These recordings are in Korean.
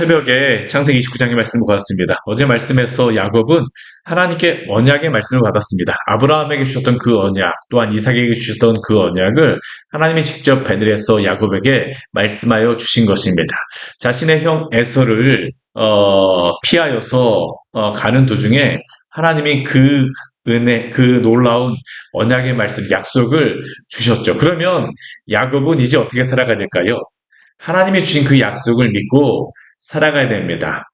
새벽에 창세기 29장의 말씀을 받았습니다. 어제 말씀에서 야곱은 하나님께 언약의 말씀을 받았습니다. 아브라함에게 주셨던 그 언약, 또한 이삭에게 주셨던 그 언약을 하나님이 직접 베들에서 야곱에게 말씀하여 주신 것입니다. 자신의 형 에서를 피하여서 가는 도중에 하나님이 그 은혜, 그 놀라운 언약의 말씀, 약속을 주셨죠. 그러면 야곱은 이제 어떻게 살아가야 될까요? 하나님이 주신 그 약속을 믿고 살아가야 됩니다.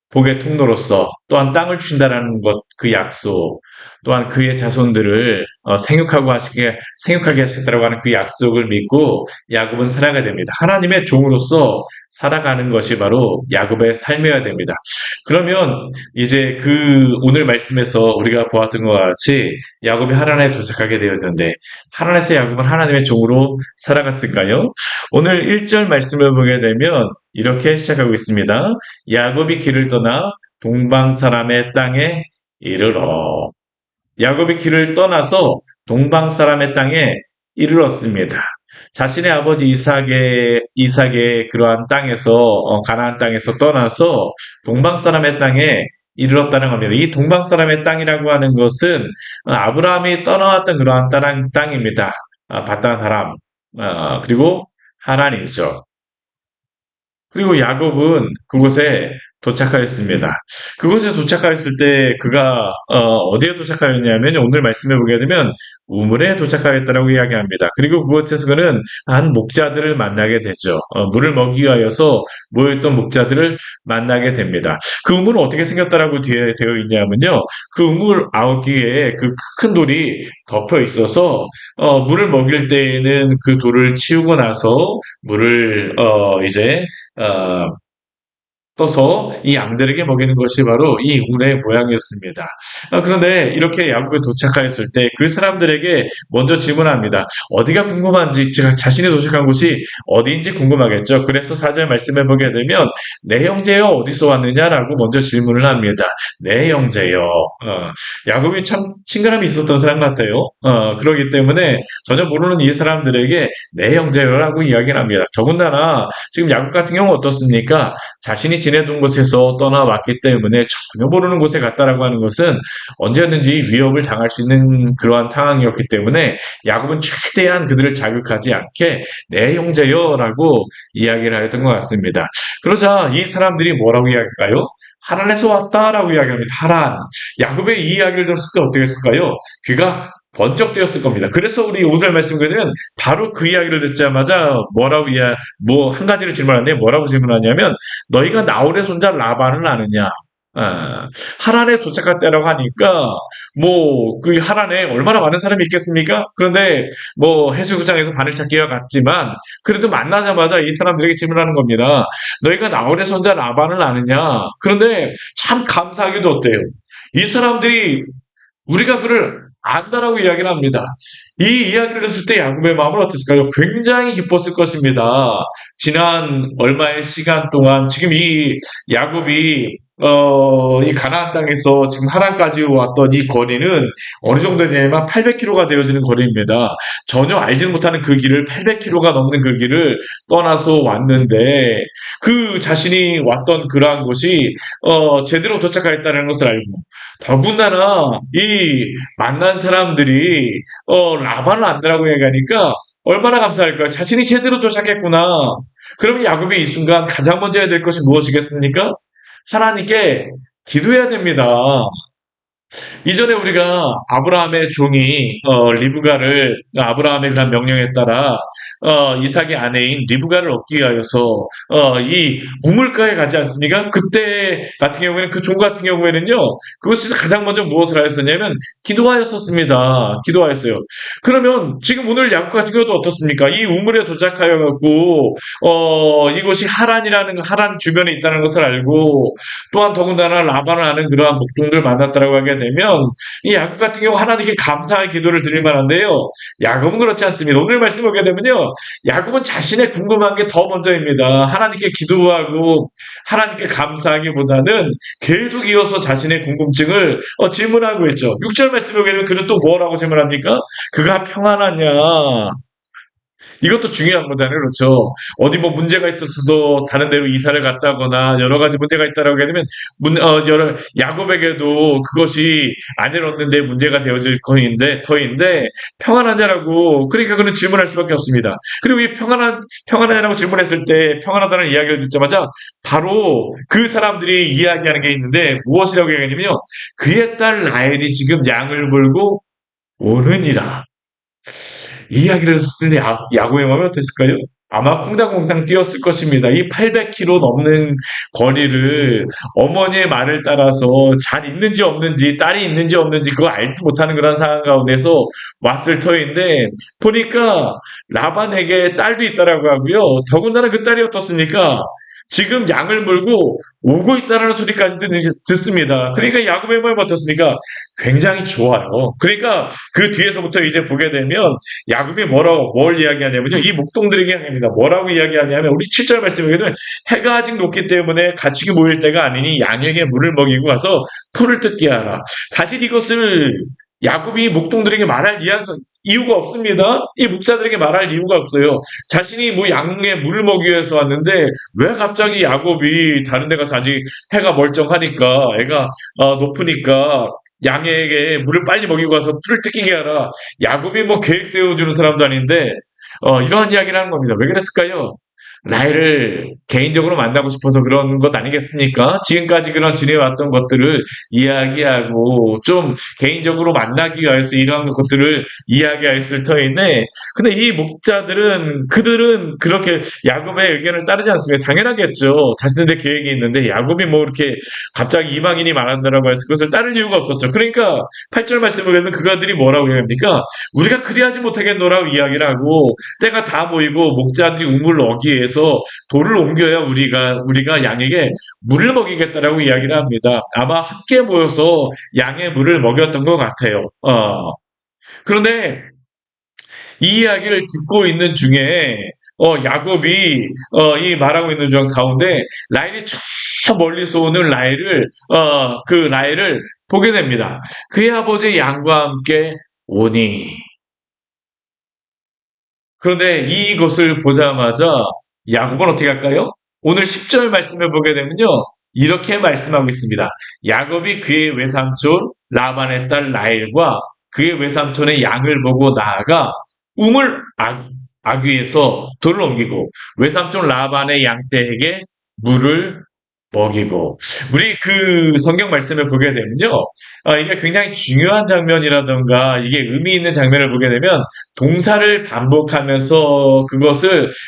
복의 통로로서 또한 땅을 주신다라는 것, 그 약속, 또한 그의 자손들을 생육하게 하시겠다라고 하는 그 약속을 믿고 야곱은 살아가야 됩니다. 하나님의 종으로서 살아가는 것이 바로 야곱의 삶이어야 됩니다. 그러면 이제 그 오늘 말씀에서 우리가 보았던 것과 같이 야곱이 하란에 도착하게 되어졌는데 하란에서 야곱은 하나님의 종으로 살아갔을까요? 오늘 1절 말씀을 보게 되면 이렇게 시작하고 있습니다. 야곱이 길을 떠나 동방 사람의 땅에 이르러. 야곱이 길을 떠나서 동방 사람의 땅에 이르렀습니다. 자신의 아버지 이삭의 그러한 땅에서 가나안 땅에서 떠나서 동방 사람의 땅에 이르렀다는 겁니다. 이 동방 사람의 땅이라고 하는 것은 아브라함이 떠나왔던 그러한 땅입니다. 바단 하람 그리고 하란이죠. 그리고 야곱은 그곳에 도착하였습니다. 그곳에 도착하였을 때 그가 어디에 도착하였냐면 오늘 말씀해 보게 되면 우물에 도착하였다라고 이야기합니다. 그리고 그곳에서 그는 한 목자들을 만나게 되죠. 물을 먹이 위하여서 모였던 목자들을 만나게 됩니다. 그 우물은 어떻게 생겼다라고 되어 있냐면요. 그 우물 아웃기에 그 큰 돌이 덮여 있어서 물을 먹일 때에는 그 돌을 치우고 나서 물을 이제 떠서 이 양들에게 먹이는 것이 바로 이 우물의 모양이었습니다. 그런데 이렇게 야곱에 도착하였을 때 그 사람들에게 먼저 질문합니다. 어디가 궁금한지, 자신이 도착한 곳이 어디인지 궁금하겠죠. 그래서 4절 말씀해 보게 되면 내 형제여 어디서 왔느냐라고 먼저 질문을 합니다. 내 형제여. 야곱이 참 친근함이 있었던 사람 같아요. 그렇기 때문에 전혀 모르는 이 사람들에게 내 형제여라고 이야기를 합니다. 더군다나 지금 야곱 같은 경우는 어떻습니까? 자신이 지내던 곳에서 떠나왔기 때문에 전혀 모르는 곳에 갔다라고 하는 것은 언제든지 위협을 당할 수 있는 그러한 상황이었기 때문에 야곱은 최대한 그들을 자극하지 않게 내 형제여라고 이야기를 하였던 것 같습니다. 그러자 이 사람들이 뭐라고 이야기할까요? 하란에서 왔다라고 이야기합니다. 하란. 야곱의 이 이야기를 들었을 때 어떻게 했을까요? 귀가 번쩍 뜨였을 겁니다. 그래서 우리 오늘 말씀드리면 바로 그 이야기를 듣자마자 한 가지를 질문하는데 뭐라고 질문하냐면 너희가 나홀의 손자 라반을 아느냐? 하란에 도착할 때라고 하니까 그 하란에 얼마나 많은 사람이 있겠습니까? 그런데 해수욕장에서 바늘 찾기와 같지만 그래도 만나자마자 이 사람들에게 질문하는 겁니다. 너희가 나홀의 손자 라반을 아느냐? 그런데 참 감사하게도 어때요? 이 사람들이 우리가 그를 안다라고 이야기를 합니다. 이 이야기를 했을 때 야곱의 마음은 어땠을까요? 굉장히 기뻤을 것입니다. 지난 얼마의 시간 동안 지금 이 야곱이 이 가나안 땅에서 지금 하란까지 왔던 이 거리는 어느 정도 되냐면 800km가 되어지는 거리입니다. 전혀 알지는 못하는 그 길을 800km가 넘는 그 길을 떠나서 왔는데 그 자신이 왔던 그러한 곳이 제대로 도착하였다는 것을 알고 더군다나 이 만난 사람들이 라반을 안다라고 얘기하니까 얼마나 감사할까요? 자신이 제대로 도착했구나. 그러면 야곱이 이 순간 가장 먼저 해야 될 것이 무엇이겠습니까? 하나님께 기도해야 됩니다. 이전에 우리가 아브라함의 종이 리브가를 아브라함의 그런 명령에 따라 이삭의 아내인 리브가를 얻기 위하여서 이 우물가에 가지 않습니까? 그때 같은 경우에는 그 종 같은 경우에는요 그것에서 가장 먼저 무엇을 하였었냐면 기도하였었습니다. 기도하였어요. 그러면 지금 오늘 야곱 같은 경우도 어떻습니까? 이 우물에 도착하여 갖고 이곳이 하란 주변에 있다는 것을 알고 또한 더군다나 라반을 아는 그러한 목동들 만났다라고 하게 되면 이 야곱 같은 경우 하나님께 감사의 기도를 드릴 만한데요. 야곱은 그렇지 않습니다. 오늘 말씀 보게 되면요. 야곱은 자신의 궁금한 게 더 먼저입니다. 하나님께 기도하고 하나님께 감사하기보다는 계속 이어서 자신의 궁금증을 질문하고 있죠. 6절 말씀 보게 되면 그는 또 뭐라고 질문합니까? 그가 평안하냐? 이것도 중요한 거잖아요. 그렇죠. 어디 뭐 문제가 있었어도 다른 데로 이사를 갔다거나 여러 가지 문제가 있다라고 하게 되면 여러 야곱에게도 그것이 아내를 얻는데 문제가 되어질 터인데 평안하냐라고 그러니까 그는 질문할 수밖에 없습니다. 그리고 이 평안하냐라고 질문했을 때 평안하다는 이야기를 듣자마자 바로 그 사람들이 이야기하는 게 있는데 무엇이라고 얘기하냐면요. 그의 딸 라헬이 지금 양을 몰고 오느니라. 이 이야기를 했을 때 야구의 마음이 어땠을까요? 아마 콩당콩당 뛰었을 것입니다. 이 800km 넘는 거리를 어머니의 말을 따라서 잘 있는지 없는지, 딸이 있는지 없는지 그거 알지 못하는 그런 상황 가운데서 왔을 터인데 보니까 라반에게 딸도 있다라고 하고요. 더군다나 그 딸이 어떻습니까? 지금 양을 물고 오고 있다라는 소리까지 듣습니다. 그러니까 야곱의 마음이 어떻습니까? 굉장히 좋아요. 그러니까 그 뒤에서부터 이제 보게 되면 야곱이 뭘 이야기하냐면요. 이 목동들에게 이야기합니다. 뭐라고 이야기하냐면 우리 7절 말씀에는 해가 아직 높기 때문에 가축이 모일 때가 아니니 양에게 물을 먹이고 가서 풀을 뜯게 하라. 사실 이것을 야곱이 목동들에게 말할 이유가 없습니다. 이 목자들에게 말할 이유가 없어요. 자신이 뭐 양에 물을 먹기 위해서 왔는데 왜 갑자기 야곱이 다른 데 가서 아직 해가 멀쩡하니까 애가 높으니까 양에게 물을 빨리 먹이고 가서 풀을 뜯기게 하라. 야곱이 뭐 계획 세워주는 사람도 아닌데 이러한 이야기를 하는 겁니다. 왜 그랬을까요? 나이를 개인적으로 만나고 싶어서 그런 것 아니겠습니까? 지금까지 그런 지내왔던 것들을 이야기하고 좀 개인적으로 만나기 위해서 이러한 것들을 이야기했을 터인데 근데 이 목자들은 그들은 그렇게 야곱의 의견을 따르지 않습니다. 당연하겠죠. 자신들의 계획이 있는데 야곱이 뭐 이렇게 갑자기 이방인이 말한다라고 해서 그것을 따를 이유가 없었죠. 그러니까 8절 말씀을 보면 그가들이 뭐라고 얘기합니까? 우리가 그리하지 못하겠노라고 이야기를 하고 때가 다 모이고 목자들이 우물을 얻기 위해서 돌을 옮겨야 우리가 양에게 물을 먹이겠다라고 이야기를 합니다. 아마 함께 모여서 양의 물을 먹였던 것 같아요. 그런데 이 이야기를 듣고 있는 중에 야곱이 이 말하고 있는 중 가운데 라헬이 저 멀리서 오는 그 라헬을 보게 됩니다. 그의 아버지 양과 함께 오니 그런데 이것을 보자마자 야곱은 어떻게 할까요? 오늘 10절 말씀을 보게 되면요. 이렇게 말씀하고 있습니다. 야곱이 그의 외삼촌 라반의 딸 라헬과 그의 외삼촌의 양을 보고 나아가 우물 아귀에서 돌을 옮기고 외삼촌 라반의 양떼에게 물을 먹이고 우리 그 성경 말씀을 보게 되면요. 이게 굉장히 중요한 장면이라던가 이게 의미 있는 장면을 보게 되면 동사를 반복하면서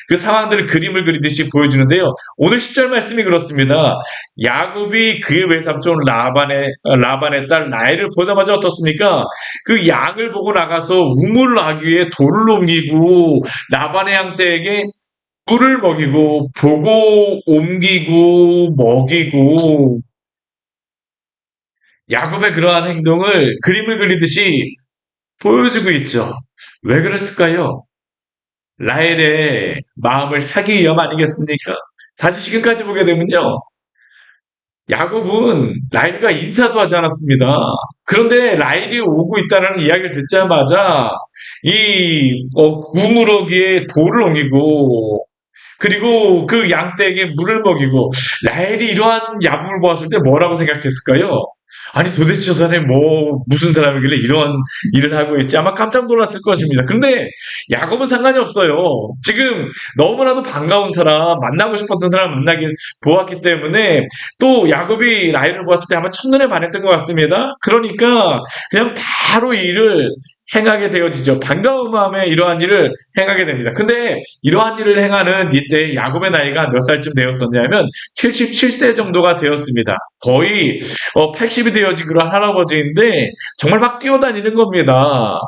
그 상황들을 그림을 그리듯이 보여주는데요. 오늘 10절 말씀이 그렇습니다. 야곱이 그의 외삼촌 라반의 딸 라헬을 보자마자 어떻습니까? 그 양을 보고 나가서 우물 나귀에 돌을 옮기고 라반의 양떼에게 꿀을 먹이고 보고 옮기고 먹이고 야곱의 그러한 행동을 그림을 그리듯이 보여주고 있죠. 왜 그랬을까요? 라헬의 마음을 사기 위함 아니겠습니까? 사실 지금까지 보게 되면요. 야곱은 라헬과 인사도 하지 않았습니다. 그런데 라헬이 오고 있다는 이야기를 듣자마자 이 우물어기에 돌을 옮기고 그리고 그 양떼에게 물을 먹이고 라헬이 이러한 야곱을 보았을 때 뭐라고 생각했을까요? 아니 도대체 저 사람이 무슨 사람이길래 이런 일을 하고 있지 아마 깜짝 놀랐을 것입니다. 근데 야곱은 상관이 없어요. 지금 너무나도 반가운 사람 만나고 싶었던 사람 만나기 보았기 때문에 또 야곱이 라헬을 보았을 때 아마 첫눈에 반했던 것 같습니다. 그러니까 그냥 바로 이 일을 행하게 되어지죠. 반가운 마음에 이러한 일을 행하게 됩니다. 근데 이러한 일을 행하는 이때 야곱의 나이가 몇 살쯤 되었었냐면 77세 정도가 되었습니다. 거의 80이 되어진 그런 할아버지인데 정말 막 뛰어다니는 겁니다.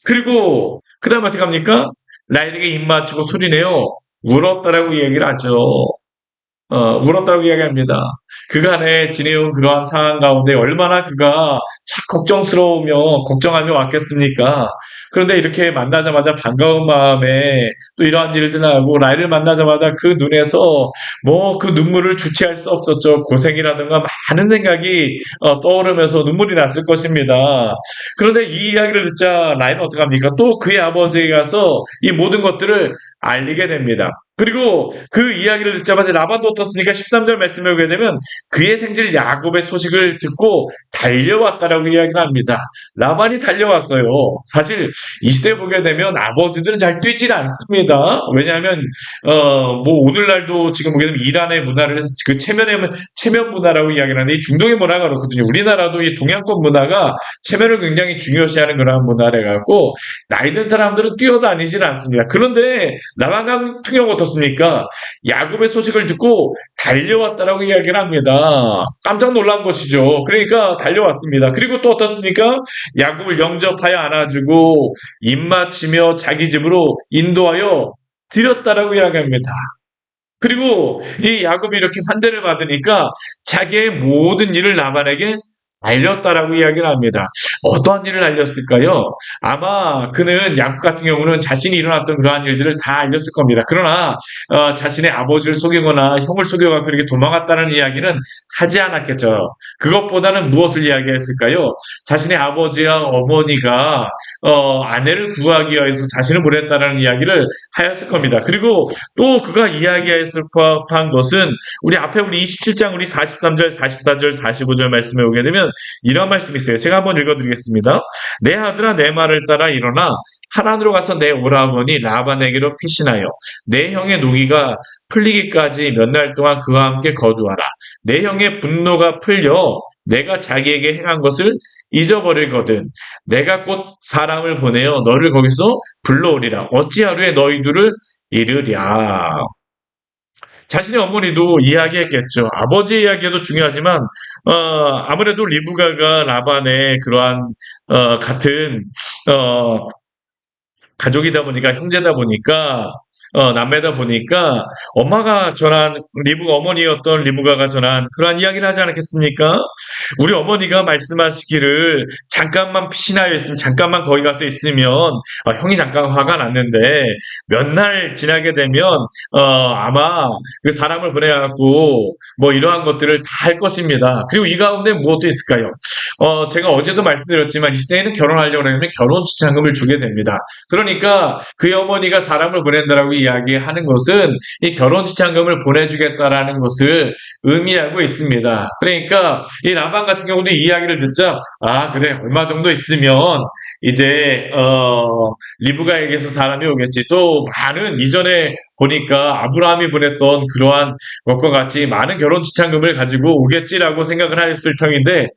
그리고 그 다음에 어떻게 합니까? 라헬에게 입 맞추고 소리내요. 울었다라고 이야기를 하죠. 울었다고 이야기합니다. 그간에 지내온 그러한 상황 가운데 얼마나 그가 참 걱정스러우며 걱정하며 왔겠습니까? 그런데 이렇게 만나자마자 반가운 마음에 또 이러한 일들 하고 라이를 만나자마자 그 눈에서 뭐 그 눈물을 주체할 수 없었죠. 고생이라든가 많은 생각이 떠오르면서 눈물이 났을 것입니다. 그런데 이 이야기를 듣자 라이는 어떡합니까? 또 그의 아버지에게 가서 이 모든 것들을 알리게 됩니다. 그리고 그 이야기를 듣자마자 라반도 어떻습니까? 13절 말씀에 오게 되면 그의 생질 야곱의 소식을 듣고 달려왔다라고 이야기를 합니다. 라반이 달려왔어요. 사실 이 시대에 보게 되면 아버지들은 잘 뛰질 않습니다. 왜냐하면 뭐 오늘날도 지금 보게 되면 이란의 문화를 그 체면 문화라고 이야기를 하는데 이 중동의 문화가 그렇거든요. 우리나라도 이 동양권 문화가 체면을 굉장히 중요시하는 그런 문화래 갖고 나이 든 사람들은 뛰어다니질 않습니다. 그런데 라반 같은 경우 어떻습니까? 야곱의 소식을 듣고 달려왔다라고 이야기를 합니다. 깜짝 놀란 것이죠. 그러니까 달려왔습니다. 그리고 또 어떻습니까? 야곱을 영접하여 안아주고 입맞추며 자기 집으로 인도하여 드렸다라고 이야기합니다. 그리고 이 야곱이 이렇게 환대를 받으니까 자기의 모든 일을 라반에게 알렸다라고 이야기를 합니다. 어떠한 일을 알렸을까요? 아마 그는 야곱 같은 경우는 자신이 일어났던 그러한 일들을 다 알렸을 겁니다. 그러나 자신의 아버지를 속이거나 형을 속여가 그렇게 도망갔다는 이야기는 하지 않았겠죠. 그것보다는 무엇을 이야기했을까요? 자신의 아버지와 어머니가 아내를 구하기 위해서 자신을 보냈다는 이야기를 하였을 겁니다. 그리고 또 그가 이야기했을 법한 것은 우리 앞에 우리 27장 우리 43절, 44절, 45절 말씀에 오게 되면 이런 말씀이 있어요. 제가 한번 읽어드리겠습니다. 내 아들아 내 말을 따라 일어나 하란으로 가서 내 오라버니 라반에게로 피신하여 내 형의 노기가 풀리기까지 몇 날 동안 그와 함께 거주하라. 내 형의 분노가 풀려 내가 자기에게 행한 것을 잊어버리거든. 내가 곧 사람을 보내어 너를 거기서 불러오리라. 어찌 하루에 너희 둘을 이르랴. 자신의 어머니도 이야기했겠죠. 아버지의 이야기도 중요하지만 아무래도 리브가가 라반의 그러한 같은 어, 가족이다 보니까 형제다 보니까 남매다 보니까 엄마가 전한 리브가 어머니였던 리브가가 전한 그러한 이야기를 하지 않았겠습니까? 우리 어머니가 말씀하시기를 잠깐만 피신하여 있으면 잠깐만 거기 가서 있으면 형이 잠깐 화가 났는데 몇 날 지나게 되면 아마 그 사람을 보내갖고 뭐 이러한 것들을 다 할 것입니다. 그리고 이 가운데 무엇도 있을까요? 제가 어제도 말씀드렸지만 이 시대에는 결혼하려고 하면 결혼 지참금을 주게 됩니다. 그러니까 그의 어머니가 사람을 보낸다라고 이야기하는 것은 이 결혼 지참금을 보내주겠다라는 것을 의미하고 있습니다. 그러니까 이 라반 같은 경우도 이 이야기를 듣자 아 그래 얼마 정도 있으면 이제 리브가에게서 사람이 오겠지. 또 많은 이전에 보니까 아브라함이 보냈던 그러한 것과 같이 많은 결혼 지참금을 가지고 오겠지라고 생각을 하였을 터인데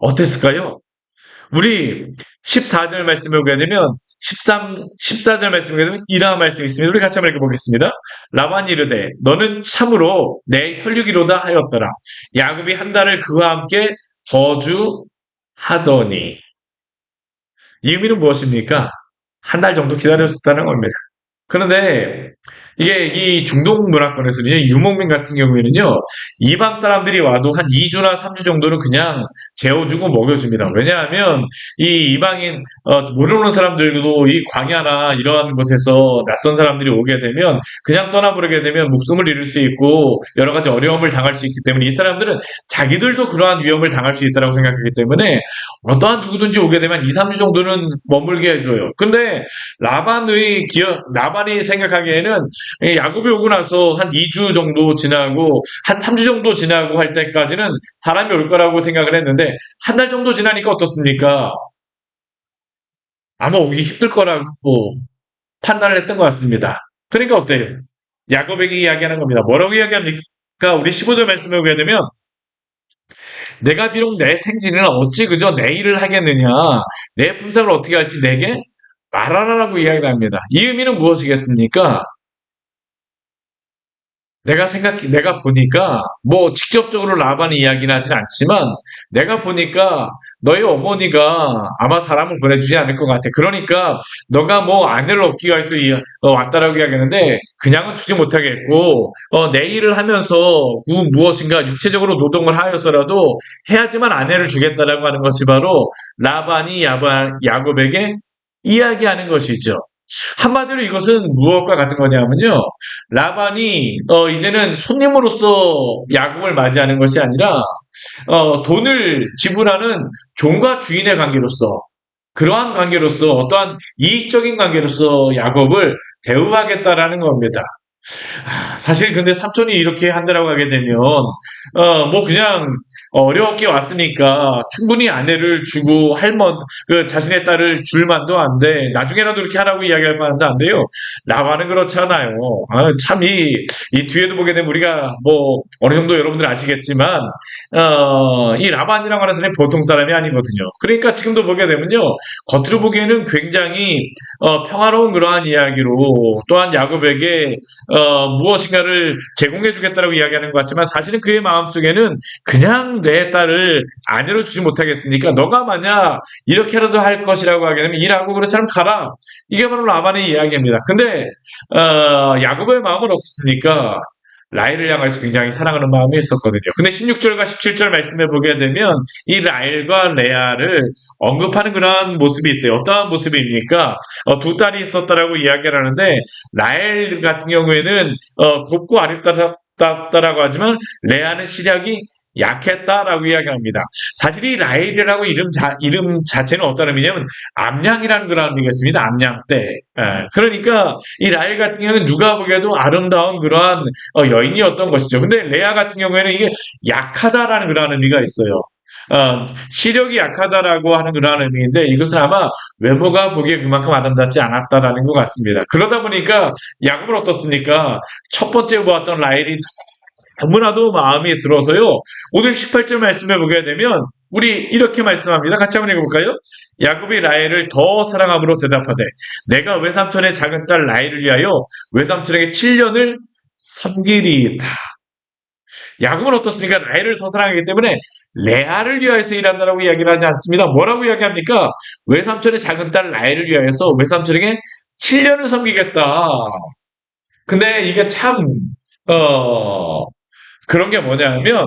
어땠을까요? 우리 14절 말씀에 오게 되면 14절 말씀에 오게 되면 이러한 말씀이 있습니다. 우리 같이 한번 읽어보겠습니다. 라반이 이르되 너는 참으로 내 혈육이로다 하였더라. 야곱이 한 달을 그와 함께 거주하더니 이 의미는 무엇입니까? 한 달 정도 기다려줬다는 겁니다. 그런데 이게 이 중동 문화권에서는요, 유목민 같은 경우에는요, 이방 사람들이 와도 한 2주나 3주 정도는 그냥 재워주고 먹여줍니다. 왜냐하면 이 이방인, 모르는 사람들도 이 광야나 이러한 곳에서 낯선 사람들이 오게 되면 그냥 떠나버리게 되면 목숨을 잃을 수 있고 여러 가지 어려움을 당할 수 있기 때문에 이 사람들은 자기들도 그러한 위험을 당할 수 있다고 생각하기 때문에 어떠한 누구든지 오게 되면 2, 3주 정도는 머물게 해줘요. 근데 라반이 생각하기에는 야곱이 오고 나서 한 2주 정도 지나고 한 3주 정도 지나고 할 때까지는 사람이 올 거라고 생각을 했는데 한 달 정도 지나니까 어떻습니까? 아마 오기 힘들 거라고 판단을 했던 것 같습니다. 그러니까 어때요? 야곱에게 이야기하는 겁니다. 뭐라고 이야기합니까? 우리 15절 말씀에 보게 되면 내가 비록 내 생지는 어찌 그저 내 일을 하겠느냐 내 품삯을 어떻게 할지 내게 말하라라고 이야기를 합니다. 이 의미는 무엇이겠습니까? 내가 보니까, 뭐, 직접적으로 라반이 이야기는 하진 않지만, 내가 보니까, 너희 어머니가 아마 사람을 보내주지 않을 것 같아. 그러니까, 너가 뭐, 아내를 얻기 위해서 왔다라고 이야기하는데, 그냥은 주지 못하겠고, 내 일을 하면서, 무엇인가 육체적으로 노동을 하여서라도, 해야지만 아내를 주겠다라고 하는 것이 바로, 라반이 야곱에게 이야기하는 것이죠. 한마디로 이것은 무엇과 같은 거냐면요. 라반이 이제는 손님으로서 야곱을 맞이하는 것이 아니라 돈을 지불하는 종과 주인의 관계로서 그러한 관계로서 어떠한 이익적인 관계로서 야곱을 대우하겠다라는 겁니다. 사실 근데 삼촌이 이렇게 한다라고 하게 되면 뭐 그냥 어렵게 왔으니까 충분히 아내를 주고 그 자신의 딸을 줄 만도 안 돼. 나중에라도 이렇게 하라고 이야기할 만도 안 돼요. 라반은 그렇잖아요. 참 이 뒤에도 보게 되면 우리가 뭐 어느 정도 여러분들 아시겠지만 이 라반이라고 하는 사람이 보통 사람이 아니거든요. 그러니까 지금도 보게 되면요. 겉으로 보기에는 굉장히 평화로운 그러한 이야기로 또한 야곱에게 무엇인가를 제공해 주겠다라고 이야기하는 것 같지만 사실은 그의 마음속에는 그냥 내 딸을 아내로 주지 못하겠으니까 너가 만약 이렇게라도 할 것이라고 하게 되면 일하고 그렇처럼 가라. 이게 바로 라반의 이야기입니다. 근데 야곱의 마음은 어떻습니까? 라헬을 향해서 굉장히 사랑하는 마음이 있었거든요. 근데 16절과 17절 말씀에 보게 되면 이 라헬과 레아를 언급하는 그런 모습이 있어요. 어떠한 모습입니까? 두 딸이 있었다라고 이야기를 하는데 라헬 같은 경우에는 곱고 아름답다라고 하지만 레아는 시력이 약했다라고 이야기합니다. 사실 이 라헬이라고 이름 자체는 어떤 의미냐면 암양이라는 그런 의미겠습니다. 암양 때. 그러니까 이 라헬 같은 경우는 누가 보기에도 아름다운 그러한 여인이었던 것이죠. 근데 레아 같은 경우에는 이게 약하다라는 그런 의미가 있어요. 시력이 약하다라고 하는 그런 의미인데 이것은 아마 외모가 보기에 그만큼 아름답지 않았다라는 것 같습니다. 그러다 보니까 야곱은 어떻습니까? 첫 번째 보았던 라헬이 너무나도 마음에 들어서요. 오늘 18절 말씀해 보게 되면 우리 이렇게 말씀합니다. 같이 한번 읽어볼까요? 야곱이 라헬을 더 사랑함으로 대답하되 내가 외삼촌의 작은 딸 라헬을 위하여 외삼촌에게 7년을 섬기리이다. 야곱은 어떻습니까? 라헬을 더 사랑하기 때문에 레아를 위하여서 일한다라고 이야기를 하지 않습니다. 뭐라고 이야기합니까? 외삼촌의 작은 딸 라헬을 위하여서 외삼촌에게 7년을 섬기겠다. 근데 이게 참 어, 그런 게 뭐냐면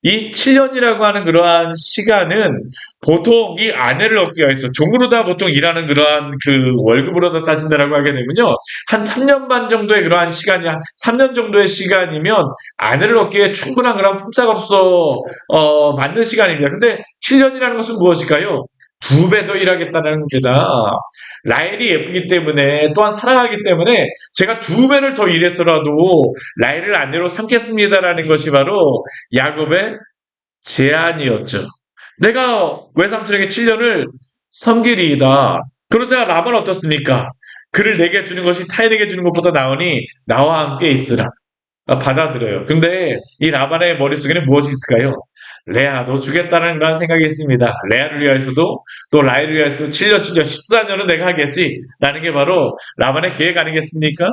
이 7년이라고 하는 그러한 시간은 보통 이 아내를 얻기 위해서 종으로 다 보통 일하는 그러한 그 월급으로 다 따진다라고 하게 되면요. 한 3년 반 정도의 그러한 시간이 한 3년 정도의 시간이면 아내를 얻기에 충분한 그런 품삯으로서 맞는 시간입니다. 근데 7년이라는 것은 무엇일까요? 두 배 더 일하겠다는 겁니다. 라헬이 예쁘기 때문에 또한 사랑하기 때문에 제가 두 배를 더 일해서라도 라헬을 아내로 삼겠습니다라는 것이 바로 야곱의 제안이었죠. 내가 외삼촌에게 7년을 섬기리이다. 그러자 라반은 어떻습니까? 그를 내게 주는 것이 타인에게 주는 것보다 나으니 나와 함께 있으라. 받아들여요. 근데 이 라반의 머릿속에는 무엇이 있을까요? 레아도 주겠다는 그런 생각이 있습니다. 레아를 위해서도 또 라헬을 위해서도 7년, 7년, 14년은 내가 하겠지. 라는 게 바로 라반의 계획 아니겠습니까?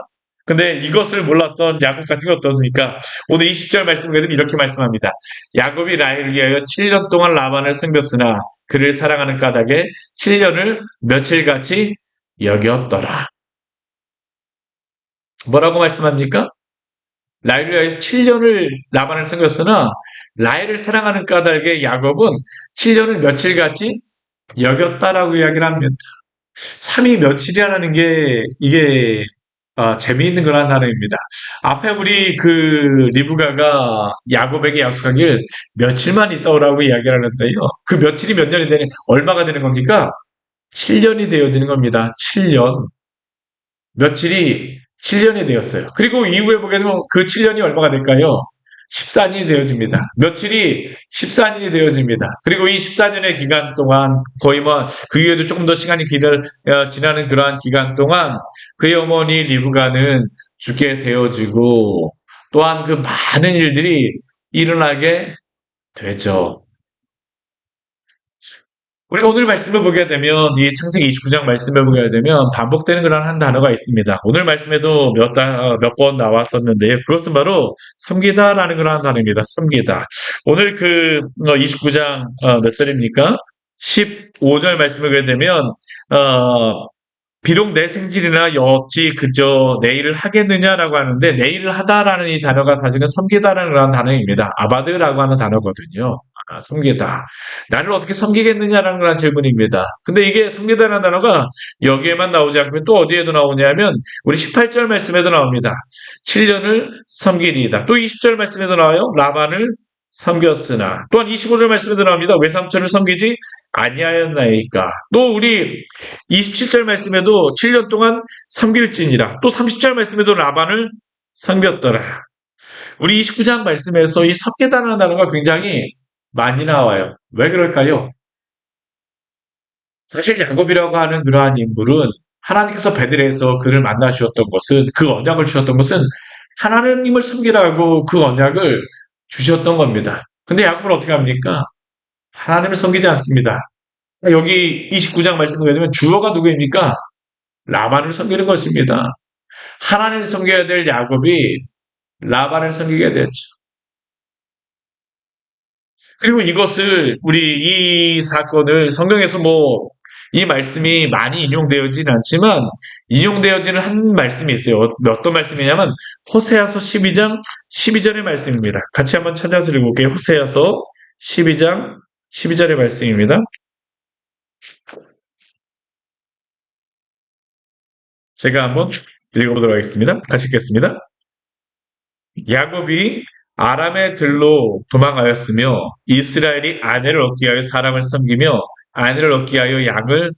근데 이것을 몰랐던 야곱 같은 게 어떻습니까? 오늘 20절 말씀 보면 이렇게 말씀합니다. 야곱이 라헬을 위하여 7년 동안 라반을 섬겼으나 그를 사랑하는 까닭에 7년을 며칠같이 여겼더라. 뭐라고 말씀합니까? 라헬을 위하여 7년을 라반을 섬겼으나 라헬을 사랑하는 까닭에 야곱은 7년을 며칠같이 여겼다라고 이야기를 합니다. 참 이 며칠이라는 게 이게 재미있는 그런 단어입니다. 앞에 우리 그 리브가가 야곱에게 약속하길 며칠만 있다 오라고 이야기를 하는데요. 그 며칠이 몇 년이 되는 얼마가 되는 겁니까? 7년이 되어지는 겁니다. 7년. 며칠이 7년이 되었어요. 그리고 이후에 보게 되면 그 7년이 얼마가 될까요? 14년이 되어집니다. 며칠이 14년이 되어집니다. 그리고 이 14년의 기간 동안 거의 뭐 그 이후에도 조금 더 시간이 지나는 그러한 기간 동안 그의 어머니 리브가는 죽게 되어지고 또한 그 많은 일들이 일어나게 되죠. 우리가 오늘 말씀을 보게 되면 이 창세기 29장 말씀을 보게 되면 반복되는 그런 한 단어가 있습니다. 오늘 말씀에도 몇 번 나왔었는데요. 그것은 바로 섬기다라는 그런 단어입니다. 섬기다. 오늘 그 29장 몇 절입니까? 15절 말씀을 보게 되면 비록 내 생질이나 어찌 그저 내 일을 하겠느냐라고 하는데 내 일을 하다라는 이 단어가 사실은 섬기다라는 그런 단어입니다. 아바드라고 하는 단어거든요. 섬기다. 나를 어떻게 섬기겠느냐라는 그런 질문입니다. 근데 이게 섬기다라는 단어가 여기에만 나오지 않고 또 어디에도 나오냐면 우리 18절 말씀에도 나옵니다. 7년을 섬기리이다. 또 20절 말씀에도 나와요. 라반을 섬겼으나 또한 25절 말씀에도 나옵니다. 외삼촌을 섬기지 아니하였나이까. 또 우리 27절 말씀에도 7년 동안 섬길지니라. 또 30절 말씀에도 라반을 섬겼더라. 우리 29장 말씀에서 이 섬기다라는 단어가 굉장히 많이 나와요. 왜 그럴까요? 사실 야곱이라고 하는 그러한 인물은 하나님께서 베들레헴에서 그를 만나 주셨던 것은 그 언약을 주셨던 것은 하나님을 섬기라고 그 언약을 주셨던 겁니다. 근데 야곱은 어떻게 합니까? 하나님을 섬기지 않습니다. 여기 29장 말씀을 보게 되면 주어가 누구입니까? 라반을 섬기는 것입니다. 하나님을 섬겨야 될 야곱이 라반을 섬기게 됐죠. 그리고 이것을 이 사건을 성경에서 이 말씀이 많이 인용되어지는 않지만 인용되어지는 한 말씀이 있어요. 어떤 말씀이냐면 호세아서 12장 12절의 말씀입니다. 같이 한번 찾아서 읽어볼게요. 호세아서 12장 12절의 말씀입니다. 제가 한번 읽어보도록 하겠습니다. 같이 읽겠습니다. 야곱이 아람의 들로 도망하였으며 이스라엘이 아내를 얻기 위하여 사람을 섬기며 아내를 얻기 위하여 양을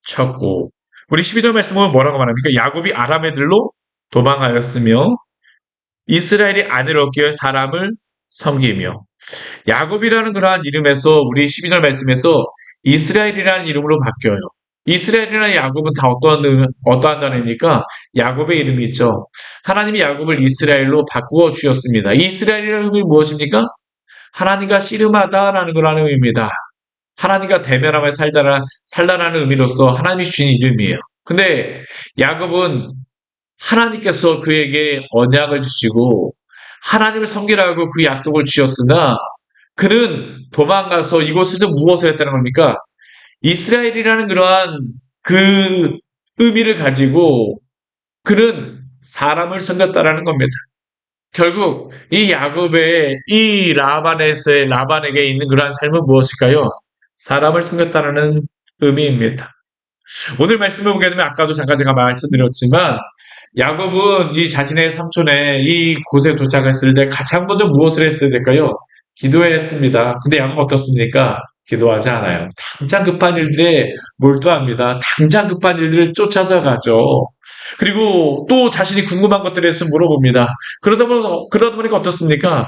쳤고 우리 12절 말씀 보면 뭐라고 말합니까? 야곱이 아람의 들로 도망하였으며 이스라엘이 아내를 얻기 위하여 사람을 섬기며 야곱이라는 그러한 이름에서 우리 12절 말씀에서 이스라엘이라는 이름으로 바뀌어요. 이스라엘이나 야곱은 다 어떠한 단어입니까? 야곱의 이름이 있죠. 하나님이 야곱을 이스라엘로 바꾸어 주셨습니다. 이 이스라엘이라는 이름이 무엇입니까? 하나님과 씨름하다라는 그런 의미입니다. 하나님과 대면하며 살다라는 의미로서 하나님이 주신 이름이에요. 근데 야곱은 하나님께서 그에게 언약을 주시고 하나님을 섬기라고 그 약속을 주셨으나 그는 도망가서 이곳에서 무엇을 했다는 겁니까? 이스라엘이라는 그러한 그 의미를 가지고 그는 사람을 섬겼다라는 겁니다. 결국 이 야곱의 이 라반에게 있는 그러한 삶은 무엇일까요? 사람을 섬겼다라는 의미입니다. 오늘 말씀을 보게 되면 아까도 잠깐 제가 말씀드렸지만 야곱은 이 자신의 삼촌의 이 곳에 도착했을 때 가장 먼저 무엇을 했어야 될까요? 기도했습니다. 근데 야곱 어떻습니까? 기도하지 않아요. 당장 급한 일들에 몰두합니다. 당장 급한 일들을 쫓아서 가죠. 그리고 또 자신이 궁금한 것들에 대해서 물어봅니다. 그러다 보니까 어떻습니까?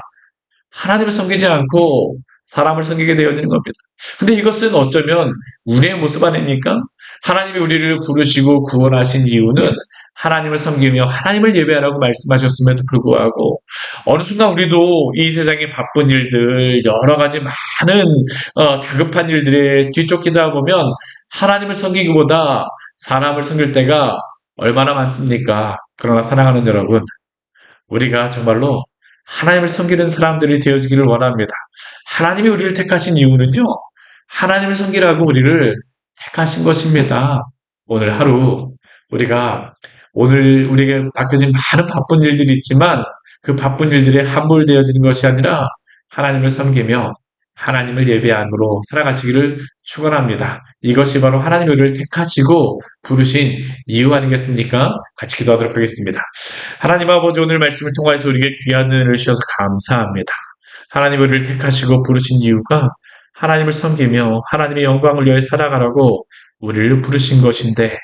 하나님을 섬기지 않고 사람을 섬기게 되어지는 겁니다. 근데 이것은 어쩌면 우리의 모습 아닙니까? 하나님이 우리를 부르시고 구원하신 이유는 하나님을 섬기며 하나님을 예배하라고 말씀하셨음에도 불구하고 어느 순간 우리도 이 세상의 바쁜 일들 여러 가지 많은 다급한 일들에 뒤쫓기다 보면 하나님을 섬기기보다 사람을 섬길 때가 얼마나 많습니까? 그러나 사랑하는 여러분, 우리가 정말로 하나님을 섬기는 사람들이 되어지기를 원합니다. 하나님이 우리를 택하신 이유는요, 하나님을 섬기라고 우리를 택하신 것입니다. 오늘 하루 오늘 우리에게 맡겨진 많은 바쁜 일들이 있지만 그 바쁜 일들에 함몰되어지는 것이 아니라 하나님을 섬기며 하나님을 예배함으로 살아가시기를 축원합니다. 이것이 바로 하나님이 우리를 택하시고 부르신 이유 아니겠습니까? 같이 기도하도록 하겠습니다. 하나님 아버지 오늘 말씀을 통해서 우리에게 귀한 은혜를 주셔서 감사합니다. 하나님 우리를 택하시고 부르신 이유가 하나님을 섬기며 하나님의 영광을 위해 살아가라고 우리를 부르신 것인데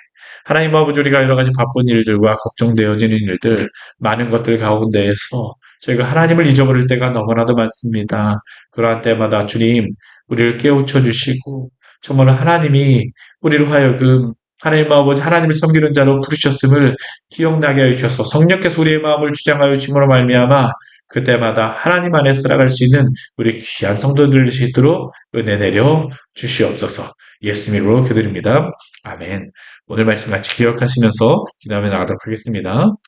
하나님 아버지 우리가 여러 가지 바쁜 일들과 걱정되어지는 일들 많은 것들 가운데에서 저희가 하나님을 잊어버릴 때가 너무나도 많습니다. 그러한 때마다 주님 우리를 깨우쳐 주시고 정말 하나님이 우리를 하여금 하나님 아버지 하나님을 섬기는 자로 부르셨음을 기억나게 하여 주셔서 성령께서 우리의 마음을 주장하여 주심으로 말미암아 그때마다 하나님 안에 살아갈 수 있는 우리 귀한 성도들 수 있도록 은혜 내려 주시옵소서. 예수 이름으로 기도드립니다. 아멘. 오늘 말씀 같이 기억하시면서 기도하며 나가도록 하겠습니다.